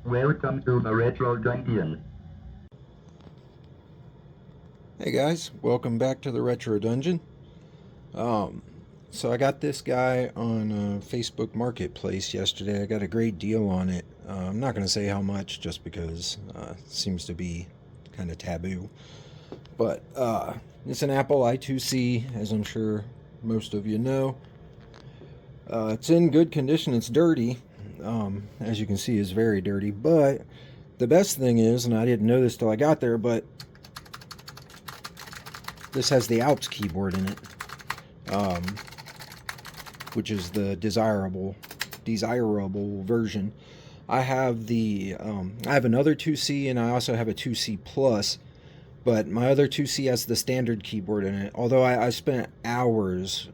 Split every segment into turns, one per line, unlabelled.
Welcome to the Retro Dungeon.
Hey guys, welcome back to the Retro Dungeon. So I got this guy on Facebook Marketplace yesterday. I got a great deal on it. I'm not going to say how much just because it seems to be kind of taboo. But it's an Apple I2C, as I'm sure most of you know. It's in good condition. It's dirty. As you can see, it's very dirty. But the best thing is, and I didn't know this till I got there, but this has the Alps keyboard in it, which is the desirable version. I have I have another 2C, and I also have a 2C Plus, but my other 2C has the standard keyboard in it. Although I spent hours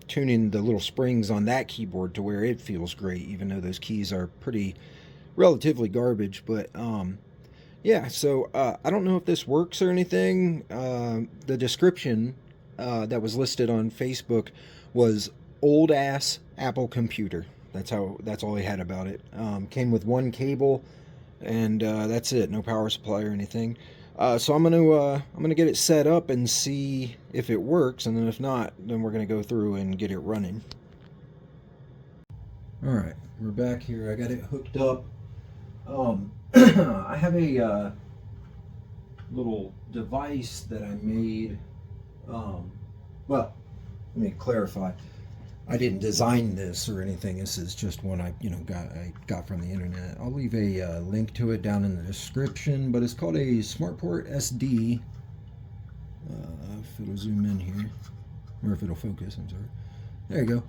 tuning the little springs on that keyboard to where it feels great, even though those keys are relatively garbage. But yeah, so I don't know if this works or anything. The description that was listed on Facebook was old ass Apple computer. That's all he had about it. Came with one cable, and that's it. No power supply or anything. So I'm gonna get it set up and see if it works, and then if not, then we're gonna go through and get it running. All right, we're back here. I got it hooked up. I have a little device that I made. Well, let me clarify. I didn't design this or anything. This is just one I got from the internet. I'll leave a link to it down in the description. But it's called a Smartport-SD. If it'll zoom in here, or if it'll focus. I'm sorry. There you go.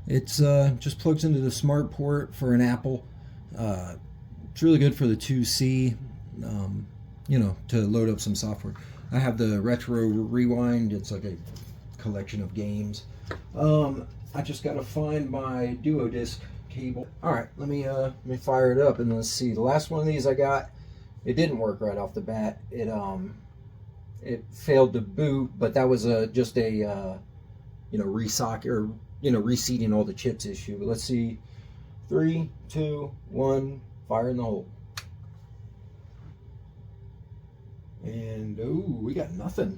It's just plugs into the Smartport for an Apple. It's really good for the 2C, to load up some software. I have the Retro Rewind. It's like a collection of games. I just got to find my Duo Disc cable. All right, let me fire it up and let's see. The last one of these I got, it didn't work right off the bat. It failed to boot, but that was just a resocket or reseating all the chips issue. But let's see. 3, 2, 1. Fire in the hole. And oh, we got nothing.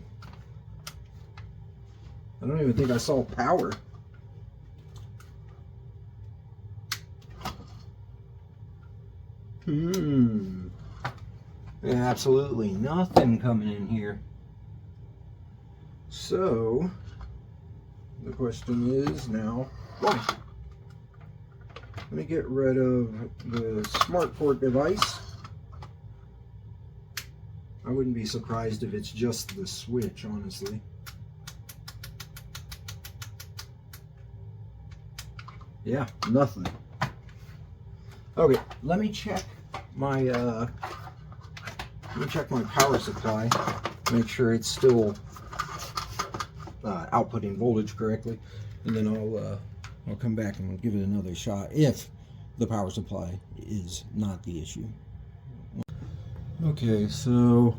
I don't even think I saw power. Absolutely nothing coming in here. So the question is now, why? Let me get rid of the Smartport device. I wouldn't be surprised if it's just the switch, honestly. Yeah, nothing. Okay, let me check my power supply. Make sure it's still outputting voltage correctly, and then I'll come back and give it another shot if the power supply is not the issue. Okay, so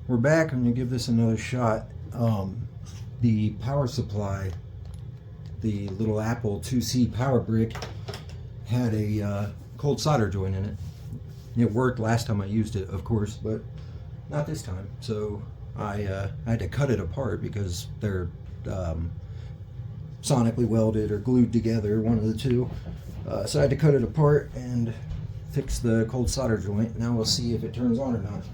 we're back. I'm going to give this another shot. The power supply, the little Apple 2C power brick, had a cold solder joint in it. It worked last time I used it, of course, but not this time. So I had to cut it apart because they're sonically welded or glued together, one of the two. So I had to cut it apart and fix the cold solder joint. Now we'll see if it turns on or not.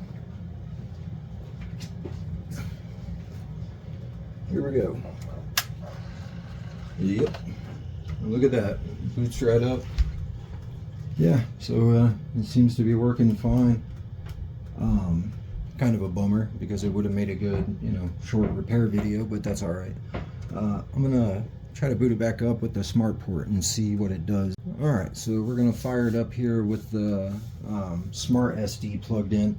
Here we go. Yep. Look at that. Boots right up. Yeah, so it seems to be working fine. Kind of a bummer because it would have made a good, short repair video, but that's all right. I'm gonna try to boot it back up with the Smartport and see what it does. All right, so we're gonna fire it up here with the Smart-SD plugged in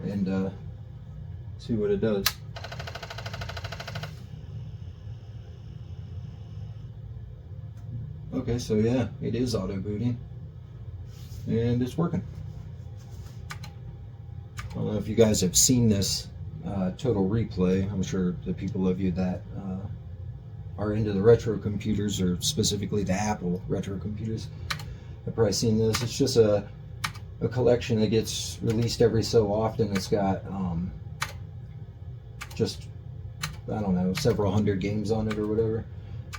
and see what it does. Okay, so yeah, it is auto booting and it's working. I don't know if you guys have seen this total replay. I'm sure the people of you that are into the retro computers, or specifically the Apple retro computers, have probably seen this. It's just a a collection that gets released every so often. It's got just, I don't know, several hundred games on it or whatever,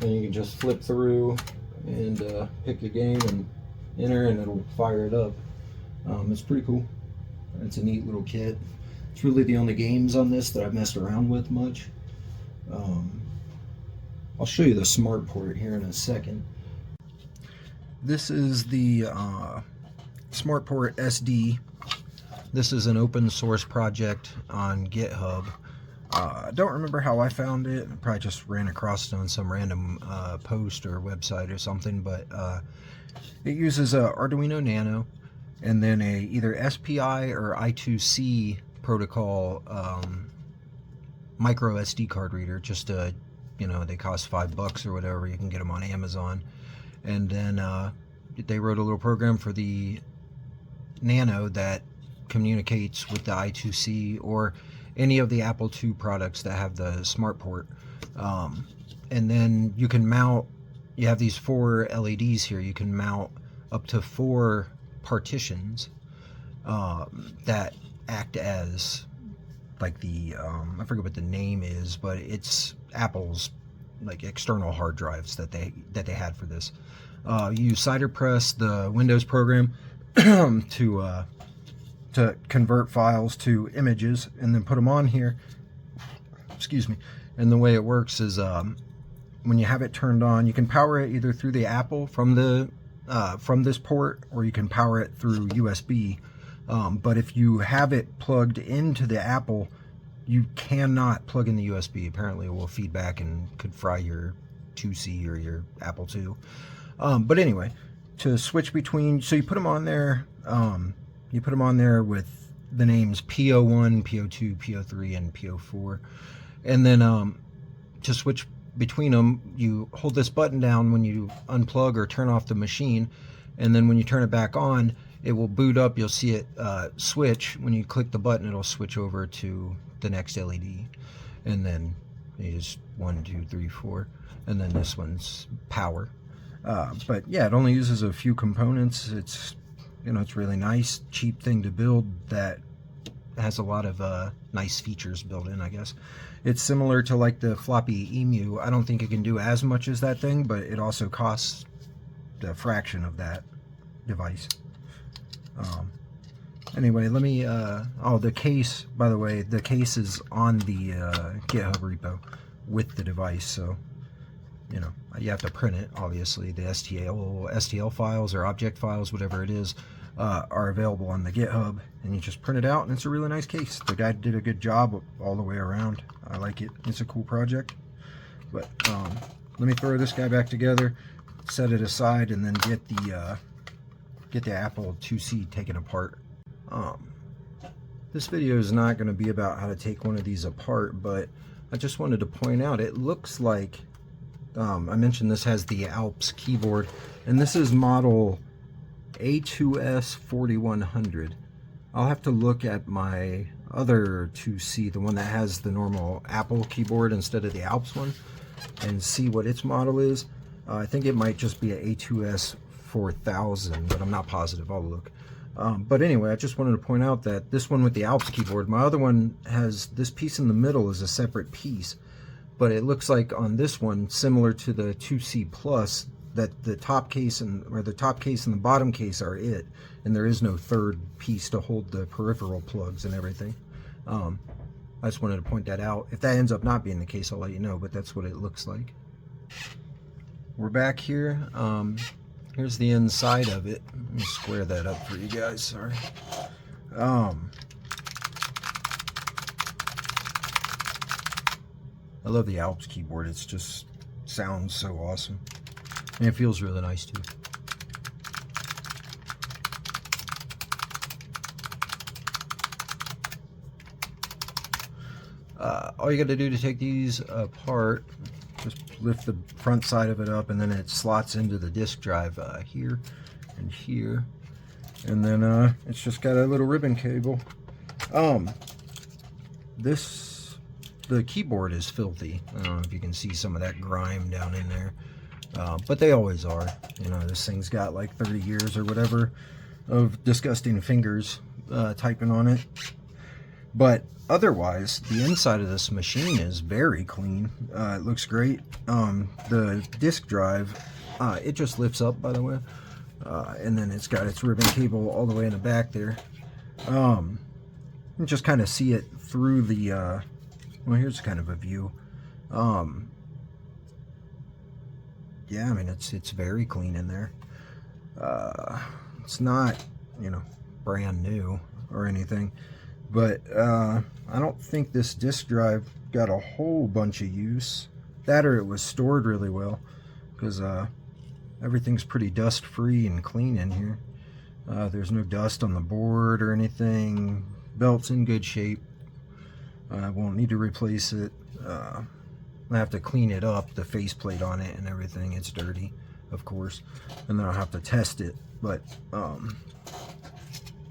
and you can just flip through and pick a game and enter, and it'll fire it up. It's pretty cool. It's a neat little kit. It's really the only games on this that I've messed around with much. I'll show you the Smartport here in a second. This is the Smartport-SD. This is an open source project on GitHub. I don't remember how I found it. I probably just ran across it on some random post or website or something, but it uses a Arduino Nano and then a either SPI or I2C protocol micro SD card reader. Just you know, they cost $5 or whatever. You can get them on Amazon. And then they wrote a little program for the Nano that communicates with the I2C or any of the Apple II products that have the Smartport. And then you can mount, you have these 4 LEDs here. You can mount up to 4 partitions that act as like the I forget what the name is, but it's Apple's like external hard drives that they had for this. You use cider press, the Windows program, to convert files to images and then put them on here. Excuse me. And the way it works is when you have it turned on, you can power it either through the Apple from this port, or you can power it through USB. But if you have it plugged into the Apple, you cannot plug in the USB. Apparently it will feedback and could fry your 2C or your Apple II. But anyway, to switch between, so you put them on there, with the names PO1, PO2, PO3, and PO4. And then to switch between them, you hold this button down when you unplug or turn off the machine, and then when you turn it back on, it will boot up. You'll see it switch. When you click the button, it'll switch over to the next LED, and then you just 1, 2, 3, 4, and then this one's power. But yeah, it only uses a few components. It's, you know, it's really nice, cheap thing to build that has a lot of nice features built in, I guess. It's similar to like the floppy Emu. I don't think it can do as much as that thing, but it also costs a fraction of that device. Anyway, let me, oh, the case, by the way, the case is on the GitHub repo with the device, so, you know, you have to print it, obviously. The STL files or object files, whatever it is, are available on the GitHub, and you just print it out, and it's a really nice case. The guy did a good job all the way around. I like it. It's a cool project. But let me throw this guy back together, set it aside, and then get the Apple IIc taken apart. This video is not going to be about how to take one of these apart, but I just wanted to point out, it looks like, I mentioned this has the Alps keyboard, and this is model A2S 4100. I'll have to look at my other 2C, the one that has the normal Apple keyboard instead of the Alps one, and see what its model is. I think it might just be a A2S 4000, but I'm not positive. I'll look. But anyway, I just wanted to point out that this one with the Alps keyboard, my other one has this piece in the middle is a separate piece, but it looks like on this one, similar to the 2C Plus, that the top case and the top case and the bottom case are it, and there is no third piece to hold the peripheral plugs and everything. I just wanted to point that out. If that ends up not being the case, I'll let you know, but that's what it looks like. We're back here. Here's the inside of it. Let me square that up for you guys, sorry. I love the Alps keyboard. It's just sounds so awesome. And it feels really nice too. All you got to do to take these apart, just lift the front side of it up, and then it slots into the disk drive here and here, and then it's just got a little ribbon cable. The keyboard is filthy. I don't know if you can see some of that grime down in there, but they always are. You know, this thing's got like 30 years or whatever of disgusting fingers typing on it. But otherwise, the inside of this machine is very clean. It looks great. The disk drive, it just lifts up, by the way. And then it's got its ribbon cable all the way in the back there. You can just kind of see it through the, well, here's kind of a view. Yeah, I mean, it's very clean in there. It's not, you know, brand new or anything, but I don't think this disk drive got a whole bunch of use. That or it was stored really well, because everything's pretty dust free and clean in here. There's no dust on the board or anything. Belt's in good shape. I won't need to replace it. I have to clean it up, the faceplate on it and everything. It's dirty, of course, and then I'll have to test it. But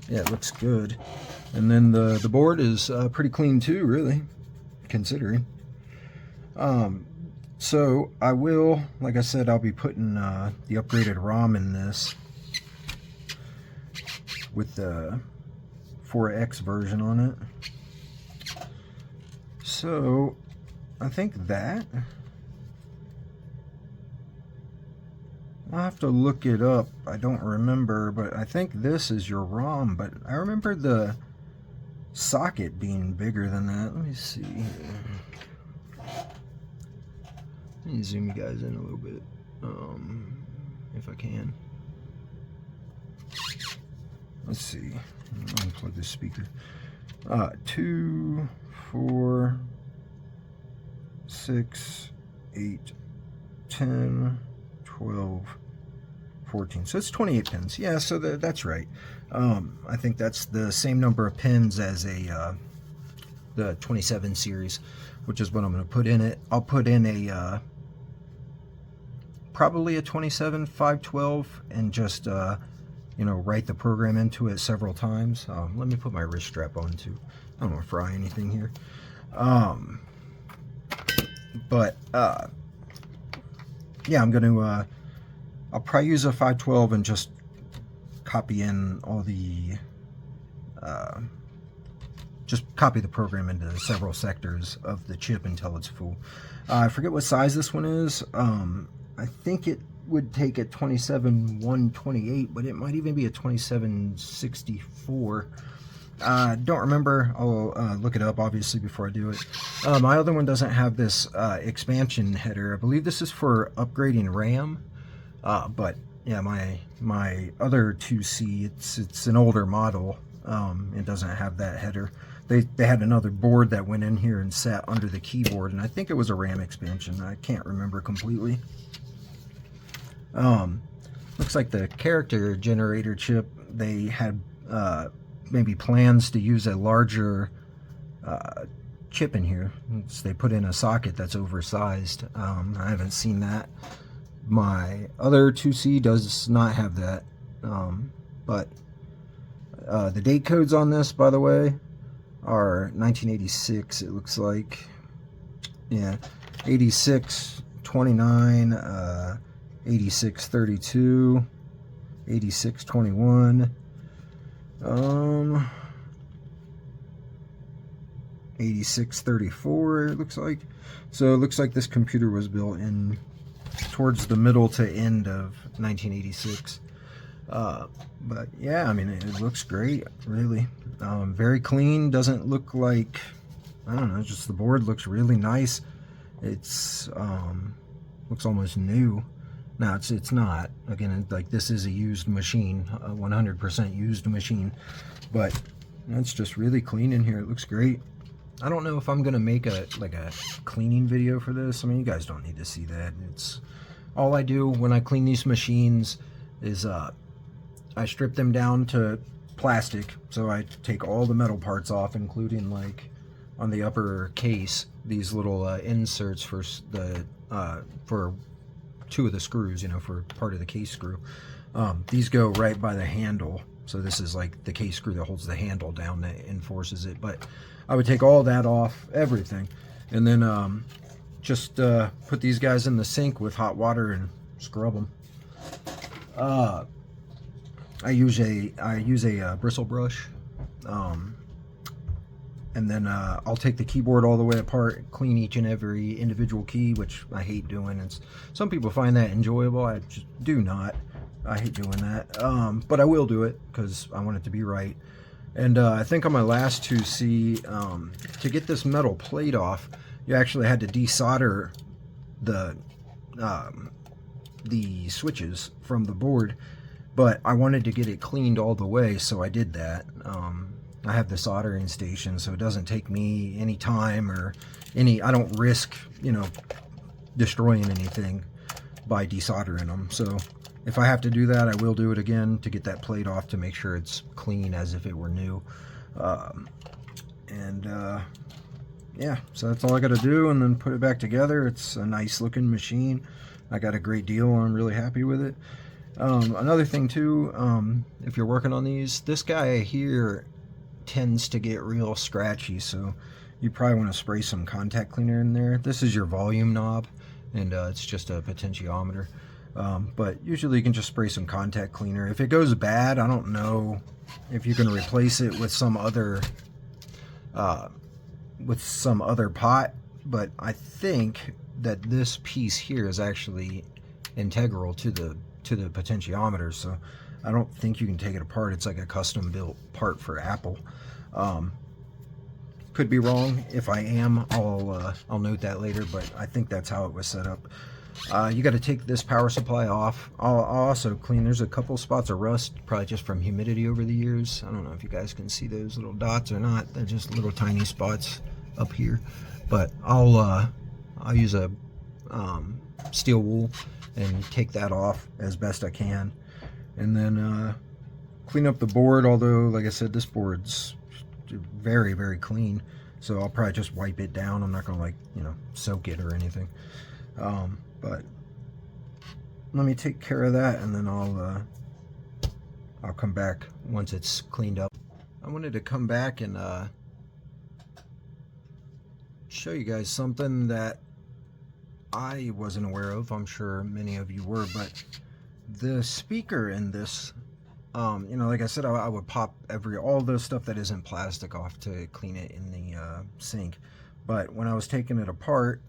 yeah, it looks good. And then the board is pretty clean too, really, considering. So I will, like I said, I'll be putting the upgraded ROM in this with the 4X version on it. So I think that, I'll have to look it up. I don't remember, but I think this is your ROM, but I remember the socket being bigger than that. Let me see here. Let me zoom you guys in a little bit, if I can. Let's see. Unplug this speaker. 2, 4, 6, 8, 10, 12, 14. So it's 28 pins. Yeah, so that's right. I think that's the same number of pins as the 27 series, which is what I'm going to put in it. I'll put in a probably a 27 512 and just you know, write the program into it several times. Let me put my wrist strap on too. I don't want to fry anything here. But yeah, I'm going to I'll probably use a 512 and just copy in all the just copy the program into several sectors of the chip until it's full. I forget what size this one is. I think it would take a 27-128, but it might even be a 2764. Don't remember. I'll look it up obviously before I do it. My other one doesn't have this expansion header. I believe this is for upgrading RAM, but yeah, my other 2C, it's an older model. It doesn't have that header. They had another board that went in here and sat under the keyboard, and I think it was a RAM expansion. I can't remember completely. Looks like the character generator chip, they had maybe plans to use a larger chip in here. They put in a socket that's oversized. I haven't seen that. My other 2C does not have that. But the date codes on this, by the way, are 1986, it looks like. Yeah, 86, 29, 8632, 8621, 8634, it looks like. So it looks like this computer was built in towards the middle to end of 1986. But yeah, I mean, it looks great, really. Very clean, doesn't look like, I don't know, just the board looks really nice. It's looks almost new. No, it's not. Again, like, this is a used machine, a 100% used machine, but it's just really clean in here. It looks great. I don't know if I'm gonna make a cleaning video for this. I mean, you guys don't need to see that. It's all I do when I clean these machines is I strip them down to plastic. So I take all the metal parts off, including, like, on the upper case, these little inserts for the for 2 of the screws, you know, for part of the case screw. These go right by the handle, so this is like the case screw that holds the handle down that enforces it. But I would take all that off, everything, and then just put these guys in the sink with hot water and scrub them. I use a bristle brush, and then I'll take the keyboard all the way apart, clean each and every individual key, which I hate doing. Some people find that enjoyable. I just do not. I hate doing that, but I will do it because I want it to be right. And I think on my last 2C, to get this metal plate off, you actually had to desolder the switches from the board, but I wanted to get it cleaned all the way, so I did that. I have the soldering station, so it doesn't take me any time or I don't risk, destroying anything by desoldering them. So if I have to do that, I will do it again to get that plate off to make sure it's clean as if it were new. Yeah, so that's all I got to do, and then put it back together. It's a nice looking machine. I got a great deal. I'm really happy with it. Another thing too, if you're working on these, this guy here tends to get real scratchy, so you probably want to spray some contact cleaner in there. This is your volume knob, and it's just a potentiometer. But usually you can just spray some contact cleaner. If it goes bad, I don't know if you can replace it with some other pot, but I think that this piece here is actually integral to the potentiometer, so I don't think you can take it apart. It's like a custom built part for Apple. Could be wrong. If I am, I'll note that later, but I think that's how it was set up. You got to take this power supply off. I'll also clean. There's a couple spots of rust, probably just from humidity over the years. I don't know if you guys can see those little dots or not. They're just little tiny spots up here. But I'll use a steel wool and take that off as best I can, and then clean up the board. Although, like I said, this board's very, very clean, so I'll probably just wipe it down. I'm not gonna soak it or anything. But let me take care of that, and then I'll come back once it's cleaned up. I wanted to come back and show you guys something that I wasn't aware of. I'm sure many of you were, but the speaker in this, like I said, I would pop all the stuff that isn't plastic off to clean it in the sink. But when I was taking it apart,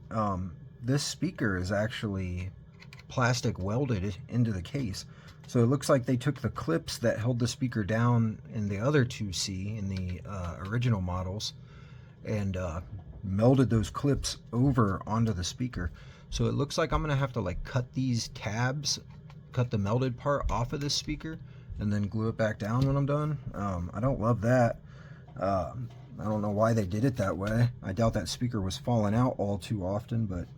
this speaker is actually plastic welded into the case. So it looks like they took the clips that held the speaker down in the other 2C, in the original models, and melded those clips over onto the speaker. So it looks like I'm gonna have to cut these tabs, cut the melded part off of this speaker, and then glue it back down when I'm done. I don't love that. I don't know why they did it that way. I doubt that speaker was falling out all too often, but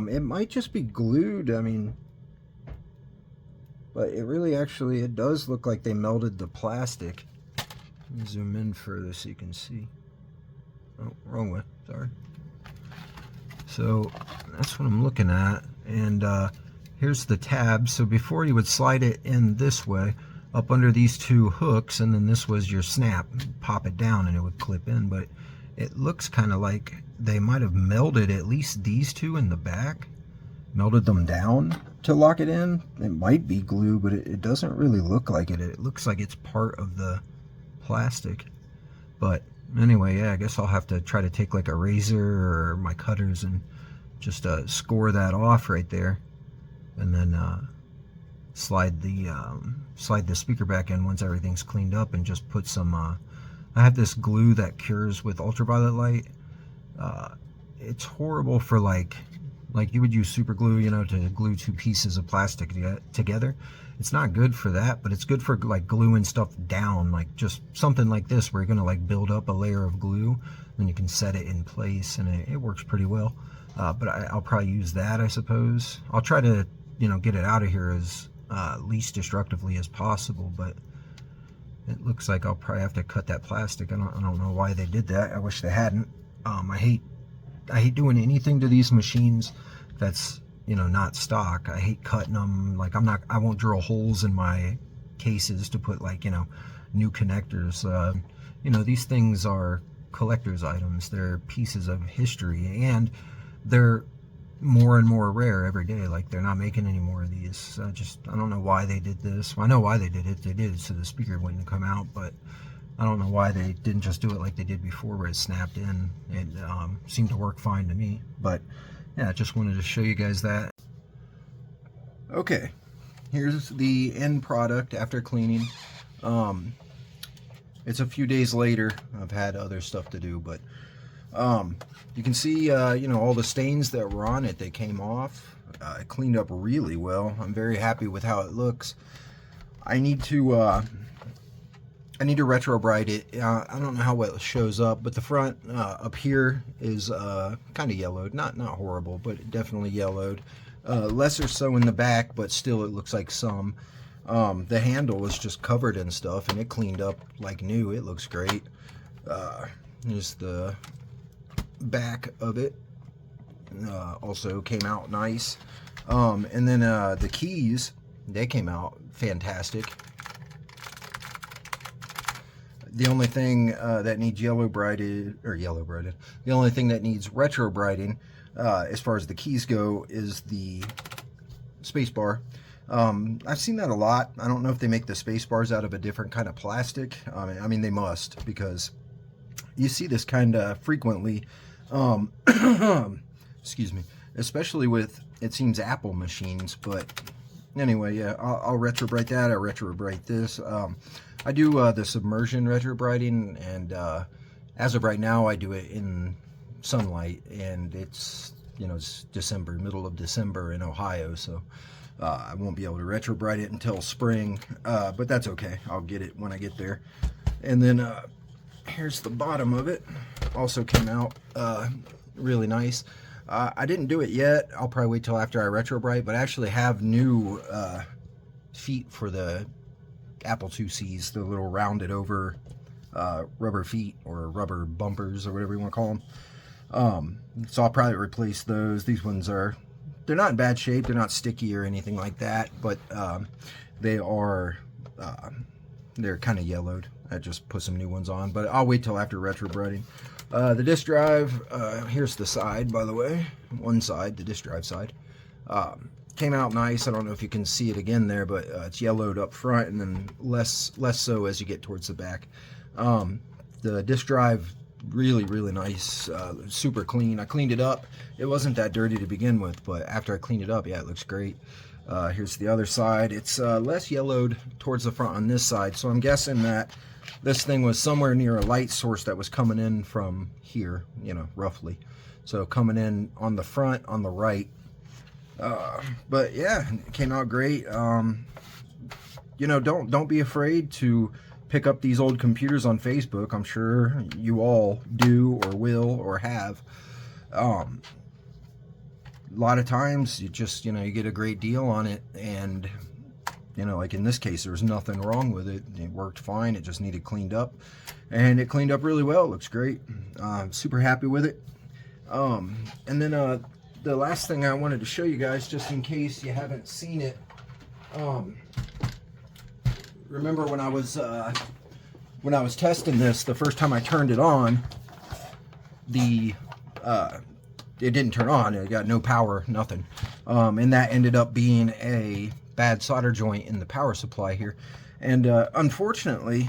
it might just be glued. I mean, but it really it does look like they melded the plastic. Let me zoom in further so you can see. Oh, wrong way, sorry. So that's what I'm looking at, and here's the tab. So before you would slide it in this way, up under these two hooks, and then this was your snap. Pop it down and it would clip in, but it looks kind of like they might have melded at least these two in the back, melded them down to lock it in. It might be glue, but it doesn't really look like it. It looks like it's part of the plastic. But anyway, yeah, I guess I'll have to try to take a razor or my cutters and just score that off right there, and then slide the speaker back in once everything's cleaned up, and just put some I have this glue that cures with ultraviolet light. It's horrible for like you would use super glue, to glue two pieces of plastic together. It's not good for that, but it's good for gluing stuff down, just something like this where you're gonna build up a layer of glue, then you can set it in place, and it works pretty well. But I'll probably use that, I suppose. I'll try to get it out of here as least destructively as possible, but it looks like I'll probably have to cut that plastic. I don't know why they did that. I wish they hadn't. I hate doing anything to these machines that's not stock. I hate cutting them. I won't drill holes in my cases to put new connectors. These things are collector's items. They're pieces of history, and they're more and more rare every day. Like, they're not making any more of these. I don't know why they did this. Well, I know why they did it. They did it so the speaker wouldn't come out, but I don't know why they didn't just do it like they did before, where it snapped in. It seemed to work fine to me. But yeah, I just wanted to show you guys that. Okay, here's the end product after cleaning. It's a few days later. I've had other stuff to do, but you can see, you know, all the stains that were on it, they came off. It cleaned up really well. I'm very happy with how it looks. I need to retro bright it. I don't know how well it shows up, but the front up here is kind of yellowed. Not horrible, but definitely yellowed. Lesser so in the back, but still it looks like some. The handle was just covered in stuff, and it cleaned up like new. It looks great. Here's the back of it. Also came out nice. And then the keys, they came out fantastic. The only thing that needs the only thing that needs retro brighting as far as the keys go is the space bar. I've seen that a lot. I don't know if they make the space bars out of a different kind of plastic. I mean, they must, because you see this kind of frequently. Excuse me, especially with, it seems, Apple machines. But anyway, yeah, I'll retro bright that. I retro bright this. I do the submersion retro brighting, and as of right now, I do it in sunlight, and it's, you know, it's December, middle of December in Ohio, so I won't be able to retro bright it until spring, but that's okay. I'll get it when I get there. And then here's the bottom of it. Also came out really nice. I didn't do it yet. I'll probably wait till after I retro bright, but I actually have new feet for the Apple IICs, the little rounded over rubber feet, or rubber bumpers, or whatever you want to call them. So I'll probably replace those. These ones they're not in bad shape. They're not sticky or anything like that, but they're kind of yellowed. I just put some new ones on, but I'll wait till after retro brighting. The disk drive, here's the side, by the way. One side, the disk drive side. Came out nice. I don't know if you can see it again there, but it's yellowed up front, and then less so as you get towards the back. The disk drive, really nice, super clean. I cleaned it up. It wasn't that dirty to begin with, but after I cleaned it up, yeah, it looks great. Here's the other side. It's less yellowed towards the front on this side, so I'm guessing that this thing was somewhere near a light source that was coming in from here, you know, roughly. So coming in on the front, on the right. But yeah, it came out great. You know, don't be afraid to pick up these old computers on Facebook. I'm sure you all do, or will, or have. A lot of times you just, you know, you get a great deal on it, and, you know, like in this case, there was nothing wrong with it. It worked fine. It just needed cleaned up, and it cleaned up really well. It looks great. Super happy with it. And then the last thing I wanted to show you guys, just in case you haven't seen it, remember when I was testing this, the first time I turned it on, it didn't turn on. It got no power, nothing, and that ended up being a bad solder joint in the power supply here. And unfortunately,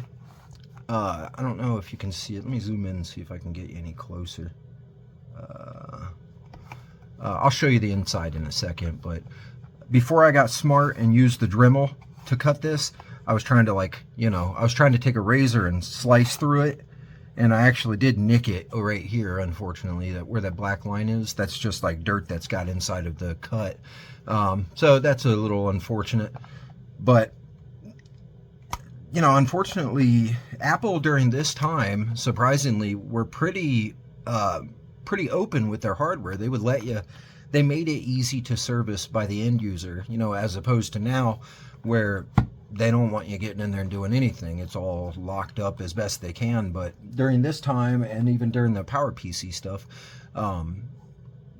I don't know if you can see it. Let me zoom in and see if I can get you any closer. I'll show you the inside in a second, but before I got smart and used the Dremel to cut this, I was trying to, like, you know, I was trying to take a razor and slice through it, and I actually did nick it right here, unfortunately, where that black line is. That's just like dirt that's got inside of the cut. So that's a little unfortunate, but, you know, unfortunately, Apple during this time, surprisingly, were pretty open with their hardware. They would let you, they made it easy to service by the end user, you know, as opposed to now where they don't want you getting in there and doing anything. It's all locked up as best they can. But during this time, and even during the Power PC stuff, well,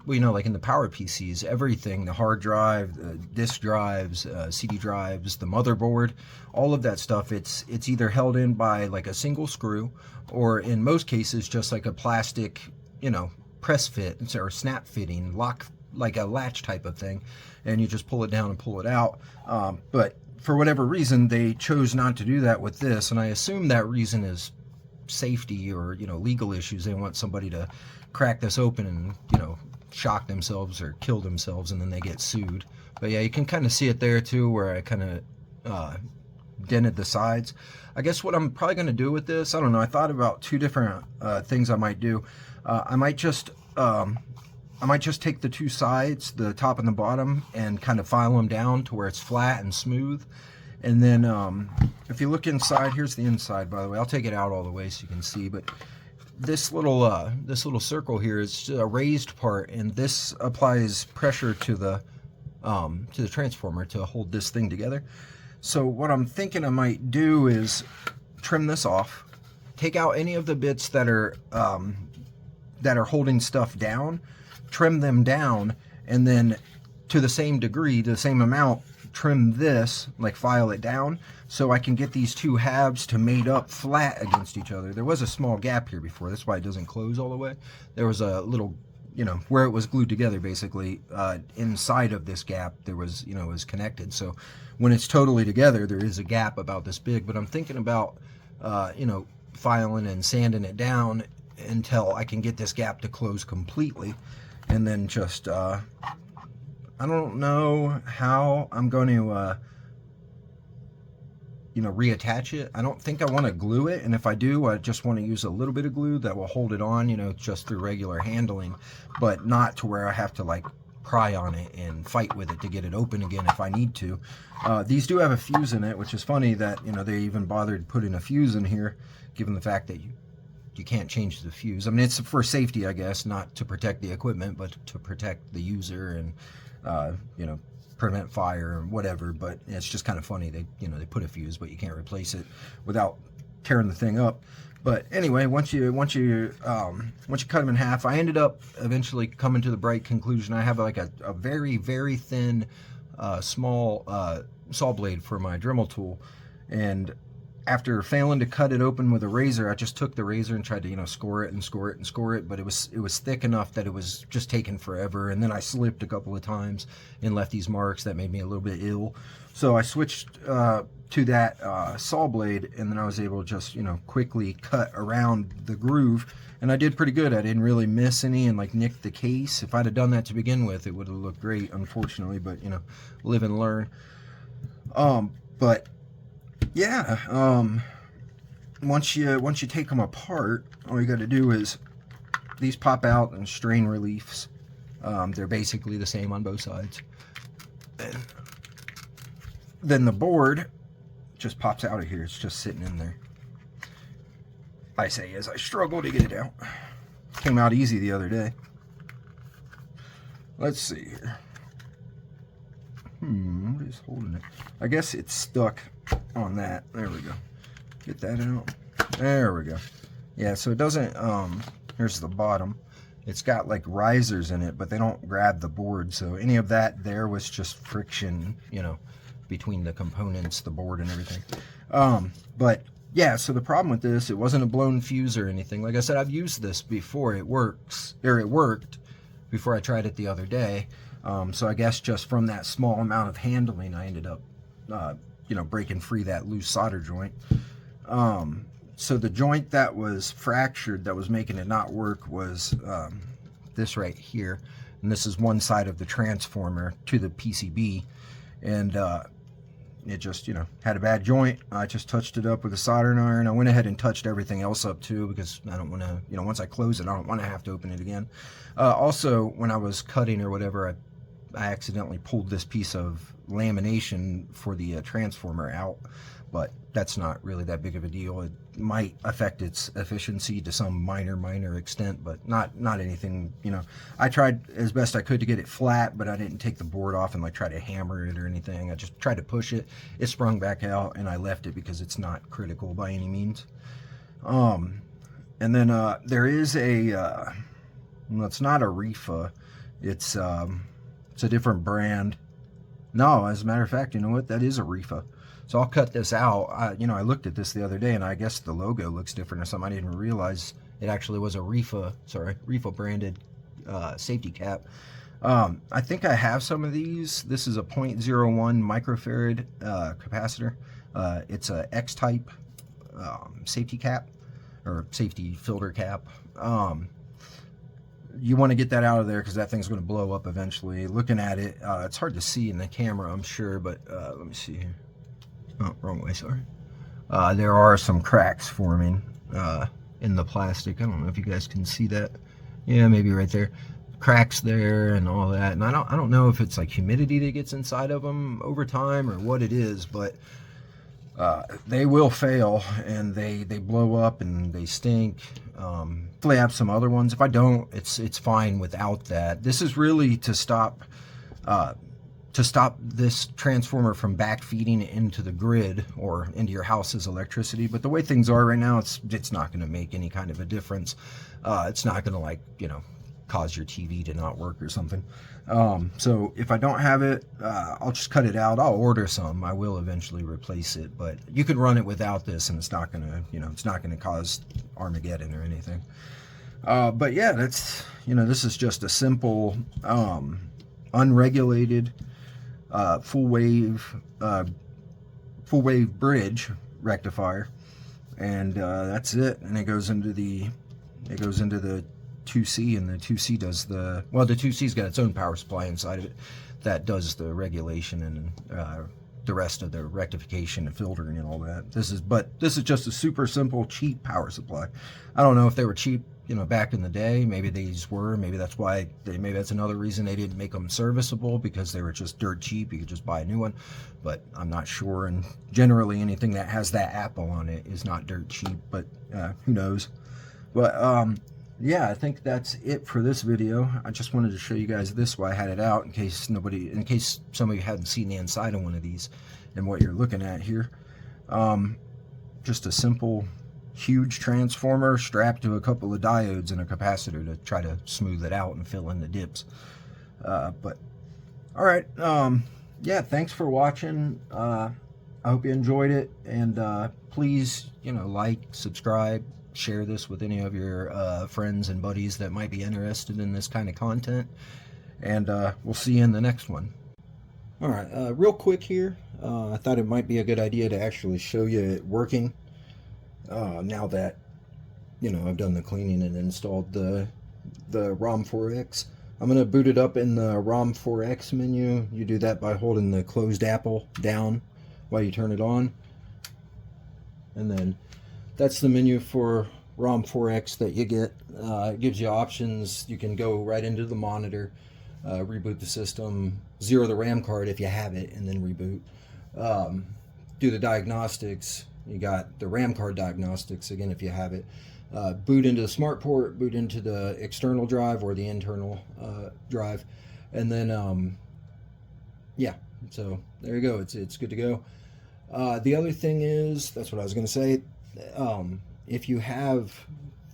you know, like in the Power PCs, everything, the hard drive, disk drives, CD drives, the motherboard, all of that stuff, it's either held in by like a single screw, or in most cases just like a plastic, you know, press fit or snap fitting, lock like a latch type of thing, and you just pull it down and pull it out. But for whatever reason, they chose not to do that with this, and I assume that reason is safety or, you know, legal issues. They want somebody to crack this open and, you know, shock themselves or kill themselves, and then they get sued. But yeah, you can kind of see it there too, where I kind of dented the sides. I guess what I'm probably going to do with this, I don't know, I thought about two different things I might do. I might just take the two sides, the top and the bottom, and kind of file them down to where it's flat and smooth. And then if you look inside, here's the inside, by the way. I'll take it out all the way so you can see. But this little circle here is a raised part, and this applies pressure to the transformer to hold this thing together. So what I'm thinking I might do is trim this off, take out any of the bits that are holding stuff down, trim them down, and then to the same degree, the same amount, trim this, like file it down, so I can get these two halves to mate up flat against each other. There was a small gap here before, that's why it doesn't close all the way. There was a little, you know, where it was glued together basically, inside of this gap there was, you know, it was connected. So when it's totally together, there is a gap about this big. But I'm thinking about, you know, filing and sanding it down until I can get this gap to close completely, and then just I don't know how I'm going to you know, reattach it. I don't think I want to glue it, and if I do, I just want to use a little bit of glue that will hold it on, you know, just through regular handling, but not to where I have to like pry on it and fight with it to get it open again if I need to. These do have a fuse in it, which is funny that, you know, they even bothered putting a fuse in here, given the fact that you can't change the fuse. I mean, it's for safety, I guess, not to protect the equipment, but to protect the user and you know, prevent fire or whatever. But it's just kind of funny, they, you know, they put a fuse, but you can't replace it without tearing the thing up. But anyway, once you cut them in half, I ended up eventually coming to the bright conclusion. I have like a very, very thin, small saw blade for my Dremel tool, and after failing to cut it open with a razor, I just took the razor and tried to, you know, score it and score it and score it, but it was thick enough that it was just taking forever. And then I slipped a couple of times and left these marks that made me a little bit ill. So I switched to that saw blade, and then I was able to just, you know, quickly cut around the groove, and I did pretty good. I didn't really miss any and like nick the case. If I'd have done that to begin with, it would have looked great, unfortunately, but you know, live and learn. But yeah, once you take them apart, all you got to do is, these pop out and strain reliefs. They're basically the same on both sides. And then the board just pops out of here. It's just sitting in there, I say, as I struggle to get it out. Came out easy the other day. Let's see here. What is holding it? I guess it's stuck on that. There we go. Get that out. There we go. Yeah, so it doesn't, here's the bottom. It's got like risers in it, but they don't grab the board. So any of that there was just friction, you know, between the components, the board and everything. But yeah, so the problem with this, it wasn't a blown fuse or anything. Like I said, I've used this before. It works, or it worked before I tried it the other day. So I guess just from that small amount of handling, I ended up, you know, breaking free that loose solder joint. So the joint that was fractured, that was making it not work, was this right here. And this is one side of the transformer to the PCB. And it just, you know, had a bad joint. I just touched it up with a soldering iron. I went ahead and touched everything else up too, because I don't want to, you know, once I close it, I don't want to have to open it again. Also, when I was cutting or whatever, I accidentally pulled this piece of lamination for the transformer out, but that's not really that big of a deal. It might affect its efficiency to some minor extent, but not anything, you know. I tried as best I could to get it flat, but I didn't take the board off and like try to hammer it or anything. I just tried to push it. It sprung back out, and I left it because it's not critical by any means. And then there is a well, it's not a Rifa. It's a different brand. No, as a matter of fact, you know what? That is a Rifa. So I'll cut this out. You know, I looked at this the other day, and I guess the logo looks different or something. I didn't realize it actually was a Rifa, sorry, Rifa branded safety cap. I think I have some of these. This is a 0.01 microfarad capacitor. It's a X-type safety cap, or safety filter cap. You want to get that out of there because that thing's going to blow up eventually. Looking at it, it's hard to see in the camera, I'm sure, but let me see here. Oh, wrong way, sorry. There are some cracks forming in the plastic. I don't know if you guys can see that. Yeah, maybe right there. Cracks there and all that. And I don't know if it's like humidity that gets inside of them over time or what it is, but they will fail and they blow up and they stink. Hopefully I have some other ones. If I don't, it's fine without that. This is really to stop this transformer from backfeeding into the grid or into your house's electricity. But the way things are right now, it's not going to make any kind of a difference. It's not going to, like, you know, cause your TV to not work or something. So if I don't have it, I'll just cut it out. I'll order some. I will eventually replace it, but you can run it without this and it's not going to, you know, it's not going to cause Armageddon or anything. But yeah, that's, you know, this is just a simple, unregulated, full wave bridge rectifier, and that's it. And it goes into the 2C, and the 2C does the, well, the 2C's got its own power supply inside of it that does the regulation and the rest of the rectification and filtering and all that. This is just a super simple, cheap power supply. I don't know if they were cheap, you know, back in the day. Maybe these were. Maybe that's why maybe that's another reason they didn't make them serviceable, because they were just dirt cheap. You could just buy a new one, but I'm not sure. And generally anything that has that Apple on it is not dirt cheap, but who knows. But yeah, I think that's it for this video. I just wanted to show you guys this while I had it out, in case some of you hadn't seen the inside of one of these and what you're looking at here. Just a simple, huge transformer strapped to a couple of diodes and a capacitor to try to smooth it out and fill in the dips. But all right, yeah, thanks for watching. I hope you enjoyed it, and please, you know, like, subscribe, share this with any of your friends and buddies that might be interested in this kind of content, and we'll see you in the next one. All right, real quick here, I thought it might be a good idea to actually show you it working now that, you know, I've done the cleaning and installed the ROM4X. I'm going to boot it up in the ROM4X menu. You do that by holding the closed Apple down while you turn it on, and then that's the menu for ROM4X that you get. It gives you options. You can go right into the monitor, reboot the system, zero the RAM card if you have it, and then reboot. Do the diagnostics. You got the RAM card diagnostics, again, if you have it. Boot into the Smartport, boot into the external drive or the internal drive. And then, yeah, so there you go. It's good to go. The other thing is, that's what I was going to say. If you have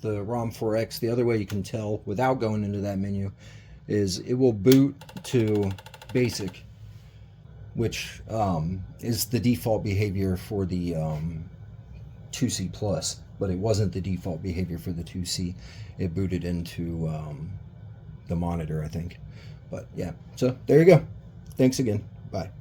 the ROM4X, the other way you can tell without going into that menu is it will boot to basic, which is the default behavior for the 2C Plus, but it wasn't the default behavior for the 2C. It booted into the monitor, I think. But yeah, so there you go. Thanks again. Bye.